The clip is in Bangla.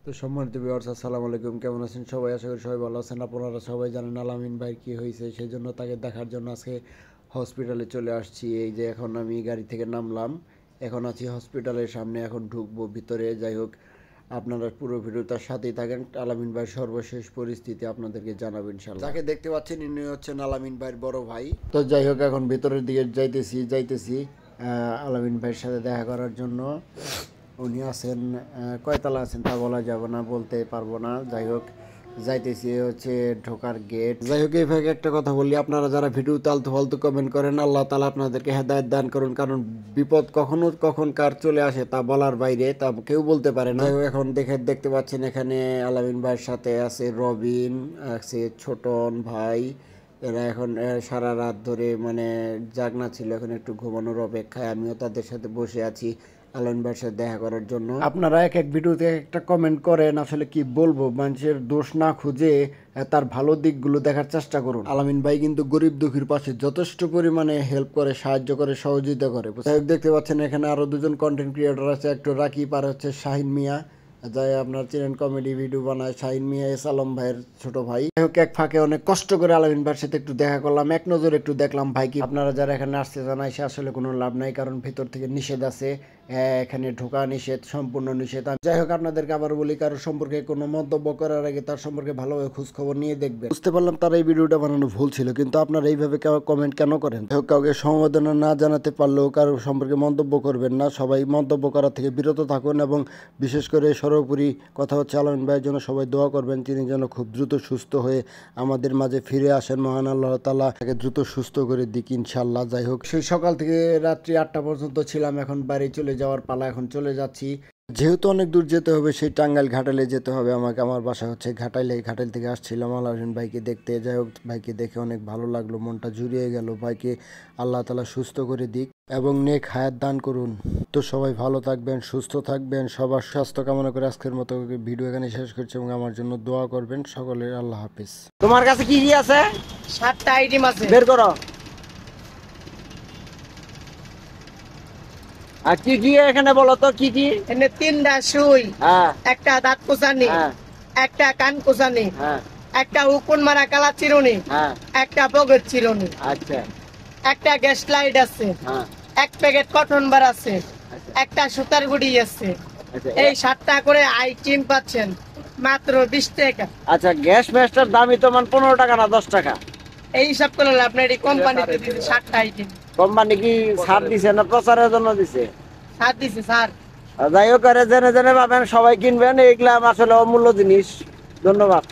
তো সম্মানিত ভিউয়ার্স, আসসালামু আলাইকুম। কেমন আছেন সবাই? আশা করি সবাই ভালো আছেন। আপনারা সবাই জানেন আলামিন ভাই কি হয়েছে, সেই জন্য তাকে দেখার জন্য আজকে হসপিটালে চলে আসছি। এই যে এখন আমি গাড়ি থেকে নামলাম, এখন আছি হসপিটালের সামনে, এখন ঢুকবো ভিতরে। যাই হোক, আপনারা পুরো ভিডিওটার সাথেই থাকেন। আলামিন ভাইয়ের সর্বশেষ পরিস্থিতি আপনাদেরকে জানাবো ইনশাল্লাহ। যাকে দেখতে পাচ্ছেন ইনি হচ্ছেন আলামিন ভাইয়ের বড় ভাই। তো যাই হোক, এখন ভিতরের দিকে যাইতেছি আলামিন ভাইয়ের সাথে দেখা করার জন্য। উনি আছেন কয়তলা আছেন তা বলা যাবে না, বলতে পারবো না। যাই হোক, যাইতেছি হচ্ছে ঢোকার গেট। যাই হোক, এই ভাগে একটা কথা বলি, আপনারা যারা ভিডিও আলতু ফালতু কমেন্ট করেন, আল্লাহ তাআলা আপনাদেরকে হেদায়েত দান করুন। কারণ বিপদ কখনো কখন কার চলে আসে তা বলার বাইরে, তা কেউ বলতে পারে না। এখন দেখতে পাচ্ছেন এখানে আলামিন ভাইয়ের সাথে আছে রবিন, আছে ছোটন ভাই। এরা এখন সারা রাত ধরে মানে জাগনা ছিল, এখন একটু ঘুমানোর অপেক্ষায়। আমিও তাদের সাথে বসে আছি আলামিন ভাইয়ের সাথে দেখা করার জন্য। আপনারা এক এক ভিডিওতে একটা কমেন্ট করেন, আসলে কি বলবো, মানুষের দোষ না খুঁজে তার ভালো দিকগুলো দেখার চেষ্টা করুন। আলামিন ভাই কিন্তু গরিব দুঃখীর পাশে যথেষ্ট পরিমাণে হেল্প করে, সাহায্য করে, সহযোগিতা করে। দেখতে পাচ্ছেন এখানে আরো দুজন কন্টেন্ট ক্রিয়েটর আছে, একটু রাকিব আর হচ্ছে শাহিন মিয়া। যাই আপনার চিনেন, কমেডি ভিডিও বানায় শাহিন মিয়া, এস আলম ভাইয়ের ছোট ভাই। এক ফাঁকে অনেক কষ্ট করে আলামিন ভাইয়ের সাথে একটু দেখা করলাম, এক নজর একটু দেখলাম ভাই কি। আপনারা যারা এখানে আসতে চান, এসে আসলে কোনো লাভ নাই, কারণ ভিতর থেকে নিষেধ আছে, এখানে ঢোকা নিষেধ, সম্পূর্ণ নিষেধ। যাই হোক, আপনাদেরকে আবার বলি, কারোর সম্পর্কে কোনো মন্তব্য করার আগে তার সম্পর্কে ভালোভাবে খোঁজ খবর নিয়ে দেখবেন। বুঝতে পারলাম তার এই ভিডিওটা বানানো ভুল ছিল, কিন্তু আপনারা এইভাবে কমেন্ট কেন করেন? কাউকে সমবেদনা না জানাতে পারলেও কারোর সম্পর্কে মন্তব্য করবেন না। সবাই মন্তব্য করা থেকে বিরত থাকুন, এবং বিশেষ করে সর্বোপরি কথা হচ্ছে আলামিন ভাইয়ের জন্য সবাই দোয়া করবেন, তিনি যেন খুব দ্রুত সুস্থ হয়ে আমাদের মাঝে ফিরে আসেন। মহান আল্লাহ তাআলা তাকে দ্রুত সুস্থ করে দিক ইনশাল্লাহ। যাই হোক, সেই সকাল থেকে রাত্রি 8টা পর্যন্ত ছিলাম, এখন বাড়ি চলে যাওয়ার পালা, এখন চলে যাচ্ছি। যেহেতু অনেক দূর যেতে হবে, সেই টাঙ্গাইল ঘাটালে যেতে হবে আমাকে। আমার বাসা হচ্ছে ঘাটাইলে, ঘাটাইল থেকে আসছিলাম আলামিন ভাইকে দেখতে। যাই হোক, ভাইকে দেখে অনেক ভালো লাগলো, মনটা জুড়িয়ে গেল। ভাইকে আল্লাহ তাআলা সুস্থ করে দিক এবং নেক হায়াত দান করুন। তো সবাই ভালো থাকবেন, সুস্থ থাকবেন, সবার স্বাস্থ্য কামনা করে আজকের মতো ভিডিও এখানে শেষ করছি, এবং আমার জন্য দোয়া করবেন সকলের। আল্লাহ হাফিজ। তোমার কাছে কি কি আছে? 7টা আইটেম আছে, বের করো। আর কি কি এখানে বলো তো, কি কি? এখানে 3টা সুই, একটা দাঁত কোচানি, একটা কান কোচানি, একটা উকুন মারা কালা চিরুনি, একটা বগের চিরুনি, আচ্ছা, একটা গ্যাস লাইট আছে, এক প্যাকেট কটন বার আছে, একটা সুতার গুড়ি আছে। এই 7টা করে আইটেম পাচ্ছেন মাত্র 20 টাকা। আচ্ছা, গ্যাস ম্যাস্টার দামই তো 15 টাকা না 10 টাকা? এই হিসাব করলে আপনার এই কোম্পানিতে দিচ্ছে 7টা আইটেম। কোম্পানি কি ছাড় দিছে না প্রচারের জন্য দিছে? ছাড় দিছে স্যার। যাই হোক, জেনে জেনে পাবেন, সবাই কিনবেন, এগুলা আসলে অমূল্য জিনিস। ধন্যবাদ।